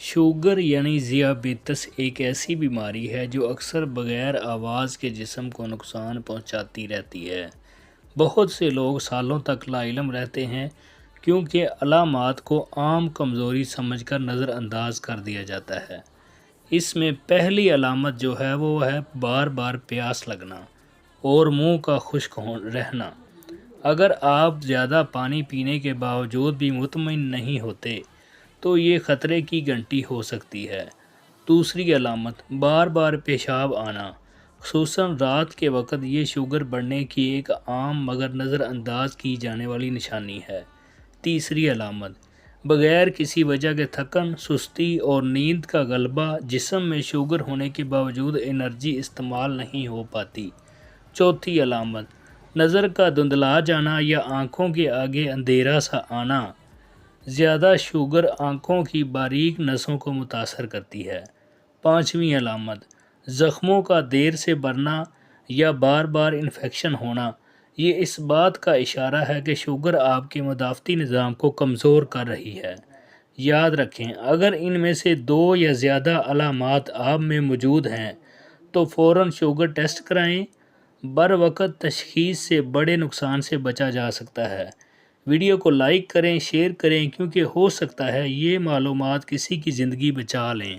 Sugar یعنی ذیابیطس ایک ایسی بیماری ہے جو اکثر بغیر آواز کے جسم کو نقصان پہنچاتی رہتی ہے۔ بہت سے لوگ سالوں تک لاعلم رہتے ہیں کیونکہ علامات کو عام کمزوری سمجھ کر نظر انداز کر دیا جاتا ہے۔ اس میں پہلی علامت جو ہے وہ ہے بار بار پیاس لگنا اور منہ کا خشک رہنا۔ اگر آپ زیادہ پانی پینے کے باوجود بھی مطمئن نہیں ہوتے تو یہ خطرے کی گھنٹی ہو سکتی ہے۔ دوسری علامت بار بار پیشاب آنا، خصوصاً رات کے وقت یہ شوگر بڑھنے کی ایک عام مگر نظر انداز کی جانے والی نشانی ہے۔ تیسری علامت بغیر کسی وجہ کے تھکن، سستی اور نیند کا غلبہ، جسم میں شوگر ہونے کے باوجود انرجی استعمال نہیں ہو پاتی۔ چوتھی علامت نظر کا دھندلا جانا یا آنکھوں کے آگے اندھیرا سا آنا۔ زیادہ شوگر آنکھوں کی باریک نسوں کو متاثر کرتی ہے۔ پانچویں علامت زخموں کا دیر سے بھرنا یا بار بار انفیکشن ہونا۔ یہ اس بات کا اشارہ ہے کہ شوگر آپ کے مدافعتی نظام کو کمزور کر رہی ہے۔ یاد رکھیں، اگر ان میں سے دو یا زیادہ علامات آپ میں موجود ہیں تو فوراً شوگر ٹیسٹ کرائیں۔ بروقت تشخیص سے بڑے نقصان سے بچا جا سکتا ہے۔ ویڈیو کو لائک کریں، شیئر کریں کیونکہ ہو سکتا ہے یہ معلومات کسی کی زندگی بچا لیں۔